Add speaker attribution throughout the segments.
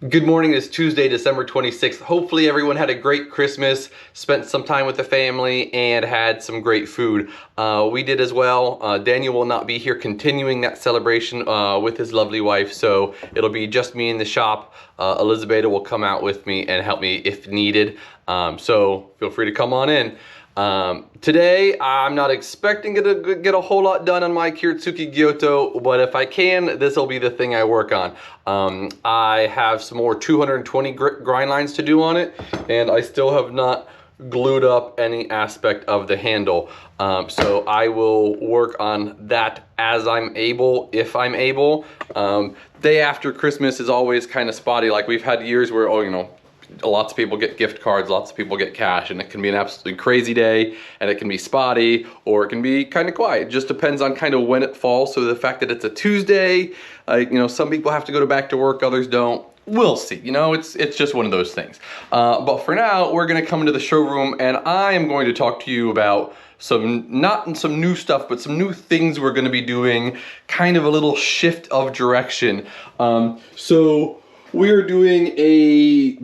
Speaker 1: Good morning. It's Tuesday, December 26th. Hopefully everyone had a great Christmas, spent some time with the family, and had some great food. We did as well. Daniel will not be here continuing that celebration with his lovely wife, so it'll be just me in the shop. Elizabeth will come out with me and help me if needed. So feel free to come on in. Today, I'm not expecting to get a whole lot done on my Kiritsuki Gyoto, but if I can, this will be the thing I work on. I have some more 220 grind lines to do on it, and I still have not glued up any aspect of the handle. So I will work on that as I'm able, if I'm able. Day after Christmas is always kind of spotty. Like we've had years where, lots of people get gift cards, lots of people get cash, and it can be an absolutely crazy day, and it can be spotty, or it can be kind of quiet. It just depends on kind of when it falls. So the fact that it's a Tuesday, some people have to go back to work, others don't. We'll see. It's just one of those things. But for now, we're going to come into the showroom, and I am going to talk to you about not some new stuff, but some new things we're going to be doing, kind of a little shift of direction. We are doing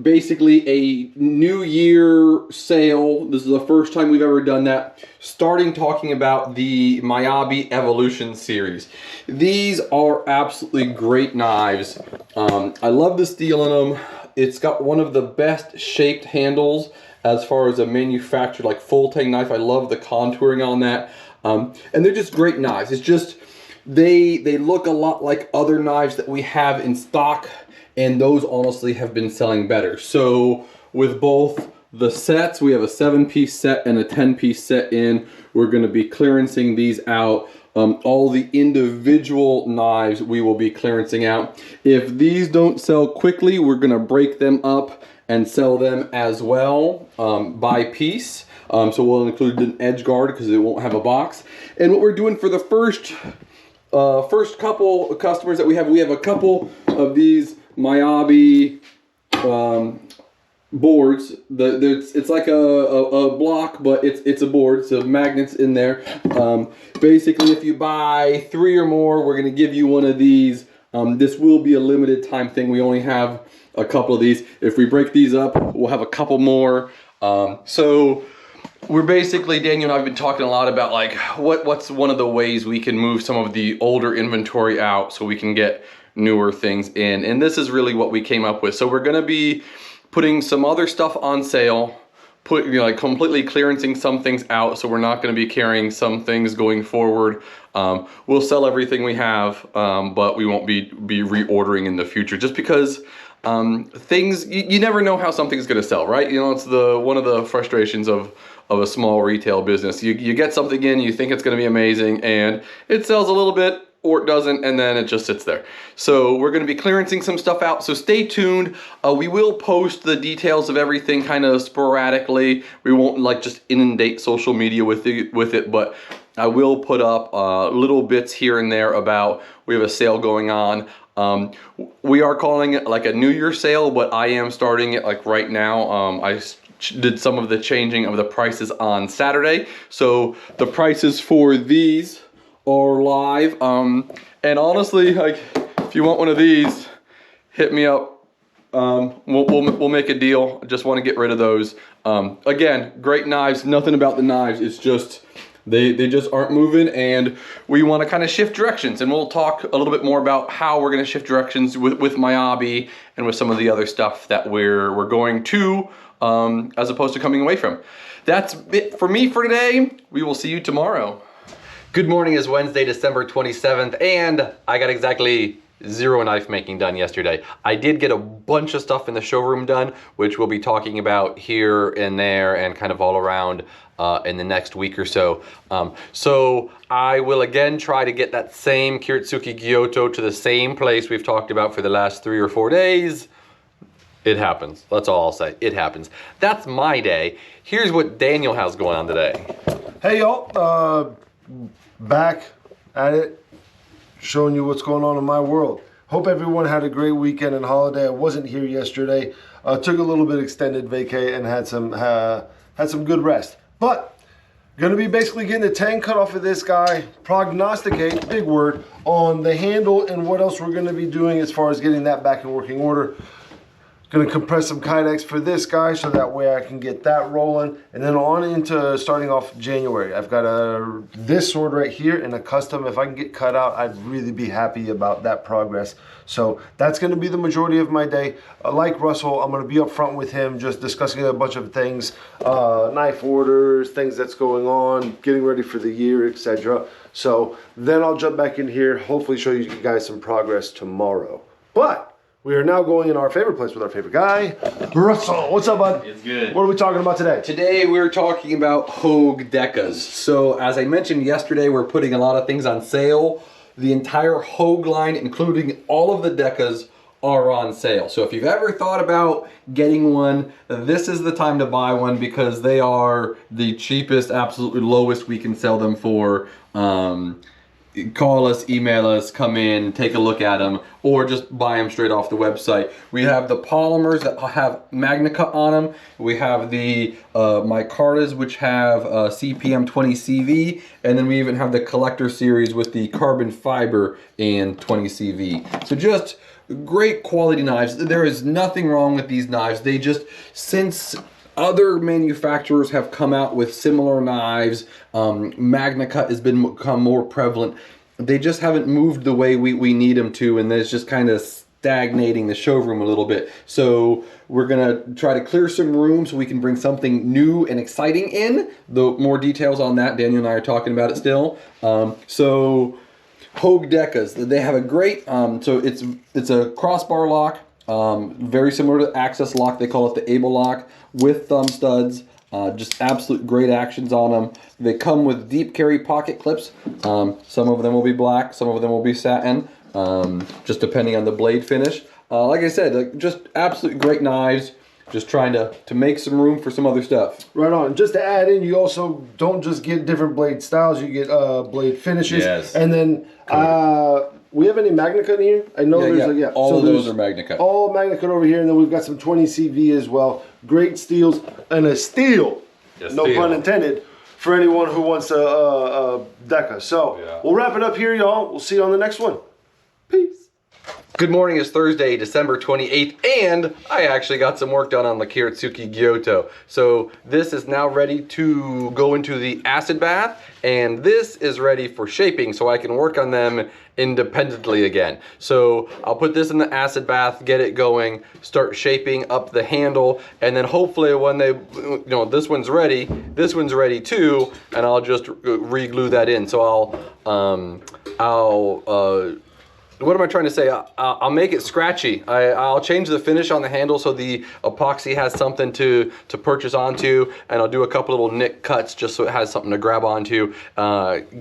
Speaker 1: basically a New Year sale. This is the first time we've ever done that. Starting talking about the Miyabi Evolution series. These are absolutely great knives. I love the steel in them. It's got one of the best shaped handles as far as a manufactured like full tang knife. I love the contouring on that. And they're just great knives. It's just, they look a lot like other knives that we have in stock, and those honestly have been selling better. So with both the sets, we have a 7-piece set and a 10-piece set in. We're gonna be clearancing these out. All the individual knives we will be clearancing out. If these don't sell quickly, we're gonna break them up and sell them as well by piece. So we'll include an edge guard because it won't have a box. And what we're doing for the first couple of customers that we have a couple of these Miyabi boards. It's like a block, but it's a board, so magnets in there. Basically, if you buy 3 or more, we're gonna give you one of these. This will be a limited time thing. We only have a couple of these. If we break these up, we'll have a couple more. So we're basically, Daniel and I have been talking a lot about like what's one of the ways we can move some of the older inventory out so we can get newer things in, and this is really what we came up with. So we're gonna be putting some other stuff on sale, completely clearancing some things out, so we're not gonna be carrying some things going forward. We'll sell everything we have, but we won't be reordering in the future, just because things, you never know how something's gonna sell, right? It's one of the frustrations of a small retail business. You get something in, you think it's gonna be amazing, and it sells a little bit, or it doesn't, and then it just sits there. So we're gonna be clearancing some stuff out, so stay tuned. We will post the details of everything kind of sporadically. We won't just inundate social media with it, but I will put up little bits here and there about we have a sale going on. We are calling it like a New Year sale, but I am starting it like right now. I did some of the changing of the prices on Saturday. So the prices for these are live, and honestly, like if you want one of these, hit me up. We'll make a deal. I just want to get rid of those. Again, great knives. Nothing about the knives. It's just they just aren't moving, and we want to kind of shift directions. And we'll talk a little bit more about how we're going to shift directions with Miyabi and with some of the other stuff that we're going to, as opposed to coming away from. That's it for me for today. We will see you tomorrow. Good morning. Is Wednesday, December 27th, and I got exactly 0 knife making done yesterday. I did get a bunch of stuff in the showroom done, which we'll be talking about here and there and kind of all around in the next week or so. So I will again try to get that same Kiritsuki Gyoto to the same place we've talked about for the last 3 or 4 days. It happens. That's all I'll say. It happens. That's my day. Here's what Daniel has going on today.
Speaker 2: Hey y'all, back at it, showing you what's going on in my world. Hope everyone had a great weekend and holiday. I wasn't here yesterday. Took a little bit extended vacay and had some good rest. But gonna be basically getting the tang cut off of this guy, prognosticate, big word, on the handle and what else we're gonna be doing as far as getting that back in working order. Gonna compress some Kydex for this guy so that way I can get that rolling. And then on into starting off January. I've got this sword right here and a custom. If I can get cut out, I'd really be happy about that progress. So that's gonna be the majority of my day. Like Russell, I'm gonna be up front with him, just discussing a bunch of things, knife orders, things that's going on, getting ready for the year, etc. So then I'll jump back in here, hopefully show you guys some progress tomorrow. But we are now going in our favorite place with our favorite guy, Russell. What's up, bud?
Speaker 1: It's good.
Speaker 2: What are we talking about today?
Speaker 1: Today we're talking about Hogue decas. So as I mentioned yesterday, we're putting a lot of things on sale. The entire Hogue line, including all of the decas, are on sale. So if you've ever thought about getting one, this is the time to buy one because they are the cheapest, absolutely lowest we can sell them for. Call us, email us, come in, take a look at them, or just buy them straight off the website. We have the polymers that have Magna Cut on them. We have the micartas, which have CPM 20 CV, and then we even have the collector series with the carbon fiber and 20 CV. So just great quality knives. There is nothing wrong with these knives. They just, since other manufacturers have come out with similar knives, Magna Cut has become more prevalent. They just haven't moved the way we need them to, and it's just kind of stagnating the showroom a little bit. So we're gonna try to clear some room so we can bring something new and exciting in. The more details on that, Daniel and I are talking about it still. So Hogue decas, they have a great, so it's a crossbar lock, very similar to Access lock. They call it the Able lock, with thumb studs. Just absolute great actions on them. They come with deep carry pocket clips. Some of them will be black, some of them will be satin, just depending on the blade finish. Like I said, just absolute great knives. Just trying to make some room for some other stuff.
Speaker 2: Right on. Just to add in, you also don't just get different blade styles, you get blade finishes.
Speaker 1: Yes.
Speaker 2: And then we have any Magna Cut in here? I know there's
Speaker 1: all of those are Magna Cut.
Speaker 2: All Magna Cut over here, and then we've got some 20 CV as well. Great steels and a steel, no pun intended, for anyone who wants a Deca. So we'll wrap it up here, y'all. We'll see you on the next one. Peace.
Speaker 1: Good morning. It's Thursday, December 28th, and I actually got some work done on the Kiritsuki Gyoto. So this is now ready to go into the acid bath, and this is ready for shaping so I can work on them independently again. So I'll put this in the acid bath, get it going, start shaping up the handle, and then hopefully when they, this one's ready too, and I'll just re-glue that in. So what am I trying to say? I'll make it scratchy. I'll change the finish on the handle so the epoxy has something to purchase onto, and I'll do a couple little nick cuts just so it has something to grab onto,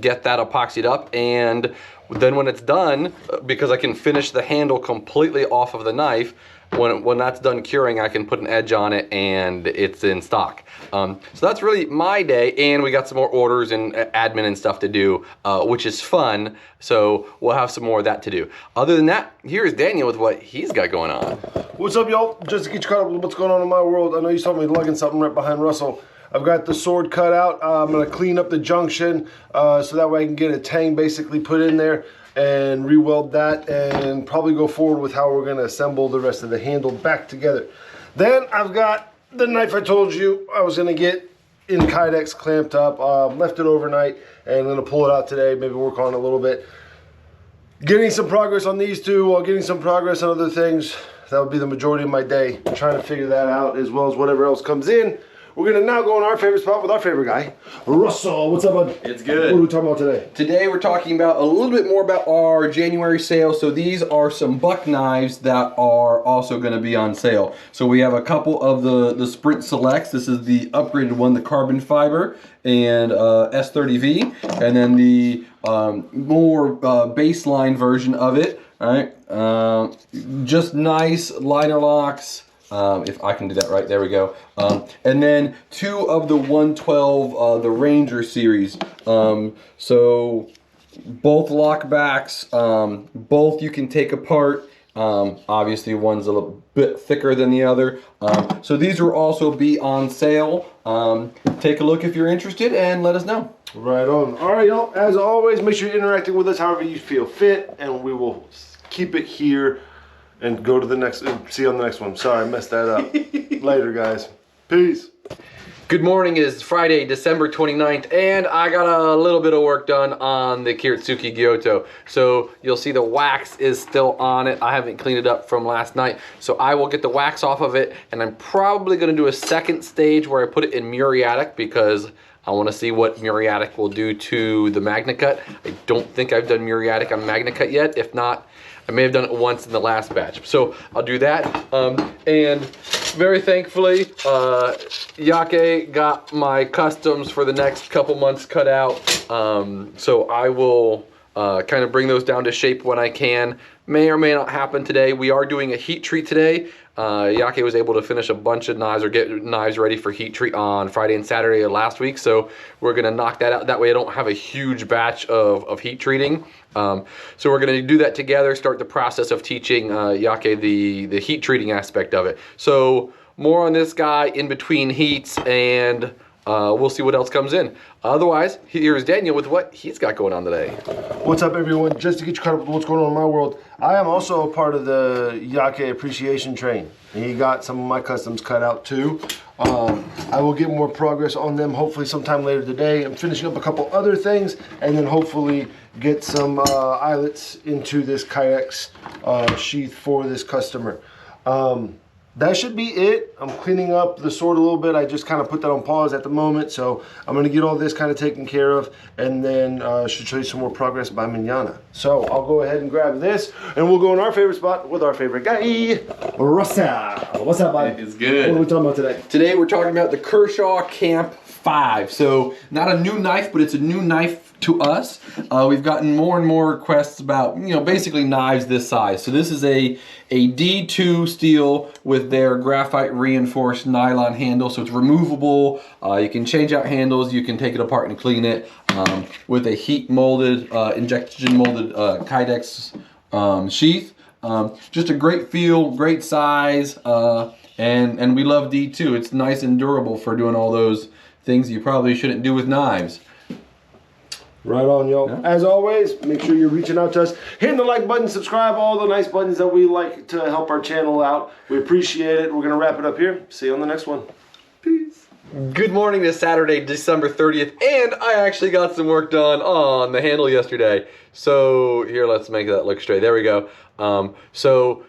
Speaker 1: get that epoxied up, and then when it's done, because I can finish the handle completely off of the knife, when that's done curing, I can put an edge on it and it's in stock. So that's really my day, and we got some more orders and admin and stuff to do, which is fun. So we'll have some more of that to do. Other than that, here's Daniel with what he's got going on.
Speaker 2: What's up, y'all? Just to get you caught up with what's going on in my world, I know you saw me lugging something right behind Russell. I've got the sword cut out. I'm gonna clean up the junction so that way I can get a tang basically put in there and re-weld that, and probably go forward with how we're gonna assemble the rest of the handle back together. Then I've got the knife I told you I was gonna get in Kydex clamped up. Left it overnight and I'm gonna pull it out today, maybe work on it a little bit. Getting some progress on these two while getting some progress on other things. That would be the majority of my day, trying to figure that out as well as whatever else comes in. We're gonna now go in our favorite spot with our favorite guy, Russell. What's up, bud?
Speaker 1: It's good.
Speaker 2: What are we talking about today?
Speaker 1: Today we're talking about a little bit more about our January sale. So these are some buck knives that are also going to be on sale. So we have a couple of the Sprint Selects. This is the upgraded one, the carbon fiber and S30V, and then the more baseline version of it. All right, just nice liner locks. If I can do that right, there we go. And then two of the 112, the Ranger series. So both lockbacks, both you can take apart. Obviously one's a little bit thicker than the other. So these will also be on sale. Take a look if you're interested and let us know.
Speaker 2: Right on. All right, y'all. As always, make sure you're interacting with us however you feel fit, and we will keep it here and go to the next, and see you on the next one. Sorry, I messed that up. Later, guys. Peace.
Speaker 1: Good morning. It is Friday, December 29th, and I got a little bit of work done on the Kiritsuki Gyoto. So you'll see the wax is still on it. I haven't cleaned it up from last night. So I will get the wax off of it, and I'm probably gonna do a second stage where I put it in muriatic because I wanna see what muriatic will do to the magnet cut. I don't think I've done muriatic on magnet cut yet. If not, I may have done it once in the last batch. So I'll do that. And very thankfully, Yake got my customs for the next couple months cut out. So I will kind of bring those down to shape when I can. May or may not happen today. We are doing a heat treat today. Yake was able to finish a bunch of knives or get knives ready for heat treat on Friday and Saturday of last week. So we're gonna knock that out. That way I don't have a huge batch of heat treating. So we're gonna do that together, start the process of teaching Yake the heat treating aspect of it. So more on this guy in between heats, and we'll see what else comes in. Otherwise, here's Daniel with what he's got going on today.
Speaker 2: What's up, everyone? Just to get you caught up with what's going on in my world, I am also a part of the Yake appreciation train. He got some of my customs cut out too. I will get more progress on them hopefully sometime later today. I'm finishing up a couple other things, and then hopefully get some eyelets into this Kydex sheath for this customer. That should be it. I'm cleaning up the sword a little bit. I just kind of put that on pause at the moment. So I'm going to get all this kind of taken care of, and then should show you some more progress by mañana. So I'll go ahead and grab this, and we'll go in our favorite spot with our favorite guy, Russell. What's up, buddy?
Speaker 1: It's good.
Speaker 2: What are we talking about today?
Speaker 1: Today we're talking about the Kershaw Camp 5. So not a new knife, but it's a new knife to us. We've gotten more and more requests about, basically knives this size. So this is a D2 steel with their graphite reinforced nylon handle. So it's removable. You can change out handles. You can take it apart and clean it with a heat molded, injection molded Kydex sheath. Just a great feel, great size, and we love D2. It's nice and durable for doing all those things you probably shouldn't do with knives.
Speaker 2: Right on, y'all.
Speaker 1: Yeah.
Speaker 2: As always, make sure you're reaching out to us, hitting the like button, subscribe, all the nice buttons that we like to help our channel out. We appreciate it. We're going to wrap it up here. See you on the next one. Peace.
Speaker 1: Good morning to Saturday, December 30th, and I actually got some work done on the handle yesterday. So here, let's make that look straight. There we go. So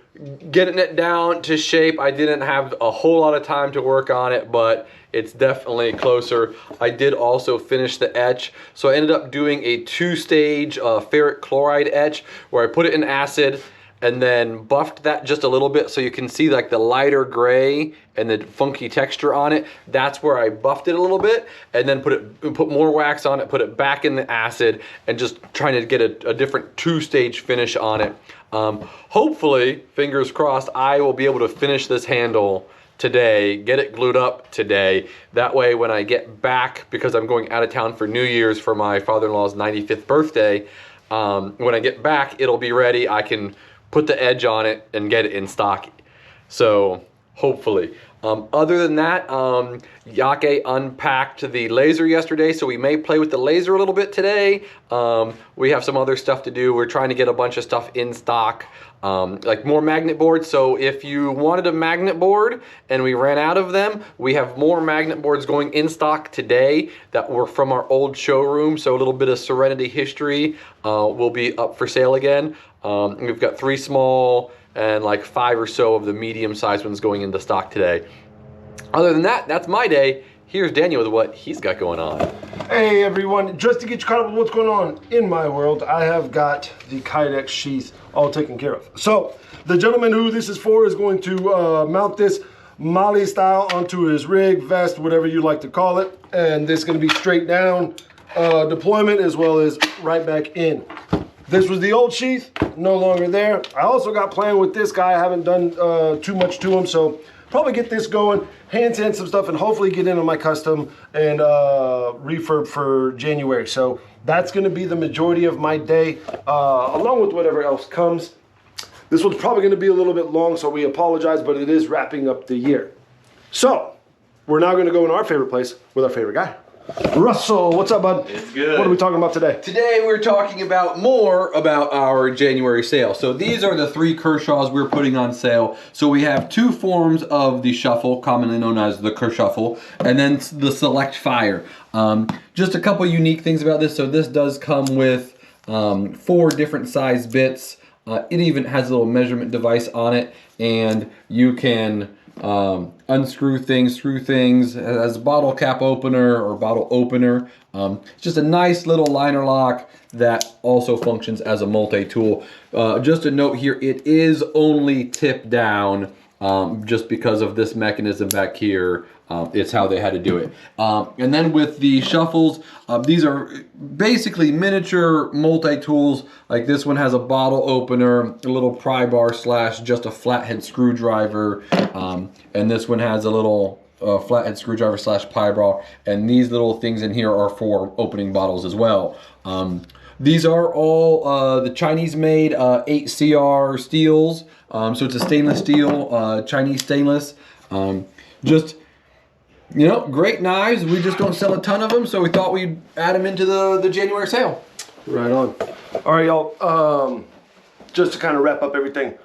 Speaker 1: getting it down to shape, I didn't have a whole lot of time to work on it, but it's definitely closer. I did also finish the etch. So I ended up doing a 2-stage ferric chloride etch where I put it in acid and then buffed that just a little bit so you can see like the lighter gray and the funky texture on it. That's where I buffed it a little bit, and then put more wax on it, put it back in the acid, and just trying to get a different 2-stage finish on it. Hopefully, fingers crossed, I will be able to finish this handle today, get it glued up today. That way when I get back, because I'm going out of town for New Year's for my father-in-law's 95th birthday, when I get back, it'll be ready. I can put the edge on it and get it in stock. So hopefully. Other than that, Yake unpacked the laser yesterday, so we may play with the laser a little bit today. We have some other stuff to do. We're trying to get a bunch of stuff in stock, like more magnet boards. So if you wanted a magnet board and we ran out of them, we have more magnet boards going in stock today that were from our old showroom. So a little bit of Serenity history will be up for sale again. We've got 3 small and like 5 or so of the medium-sized ones going into stock today. Other than that, that's my day. Here's Daniel with what he's got going on.
Speaker 2: Hey everyone, just to get you caught up with what's going on in my world, I have got the Kydex sheath all taken care of. So, the gentleman who this is for is going to mount this Mali style onto his rig, vest, whatever you like to call it. And this is going to be straight down deployment as well as right back in. This was the old sheath, no longer there. I also got playing with this guy. I haven't done too much to him, so probably get this going, hand sand some stuff, and hopefully get into my custom and refurb for January. So that's gonna be the majority of my day, along with whatever else comes. This one's probably gonna be a little bit long, so we apologize, but it is wrapping up the year. So we're now gonna go in our favorite place with our favorite guy. Russell, what's up, bud?
Speaker 3: It's good.
Speaker 2: What are we talking about today?
Speaker 1: Today we're talking about more about our January sale. So these are the 3 Kershaws we're putting on sale. So we have 2 forms of the shuffle, commonly known as the Kershuffle, and then the Select Fire. Just a couple unique things about this. So this does come with 4 different size bits. It even has a little measurement device on it, and you can unscrew things, screw things. It has a bottle cap opener or bottle opener. It's just a nice little liner lock that also functions as a multi-tool. Just a note here, it is only tip down just because of this mechanism back here. It's how they had to do it. And then with the shuffles, these are basically miniature multi-tools. Like this one has a bottle opener, a little pry bar slash just a flathead screwdriver. And this one has a little flathead screwdriver slash pry bar. And these little things in here are for opening bottles as well. These are all the Chinese-made 8CR steels. So it's a stainless steel, Chinese stainless. Just, you know, great knives. We just don't sell a ton of them, so we thought we'd add them into the January sale.
Speaker 2: Right on. All right, y'all. Just to kind of wrap up everything,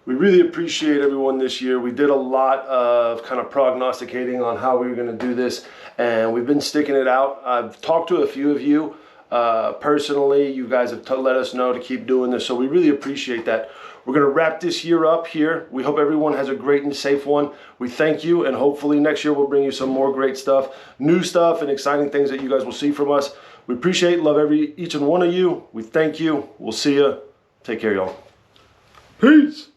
Speaker 2: we really appreciate everyone this year. We did a lot of kind of prognosticating on how we were going to do this, and we've been sticking it out. I've talked to a few of you personally. You guys have let us know to keep doing this, so we really appreciate that. We're going to wrap this year up here. We hope everyone has a great and safe one. We thank you, and hopefully next year we'll bring you some more great stuff, new stuff, and exciting things that you guys will see from us. We appreciate, love each and one of you. We thank you. We'll see you. Take care, y'all. Peace.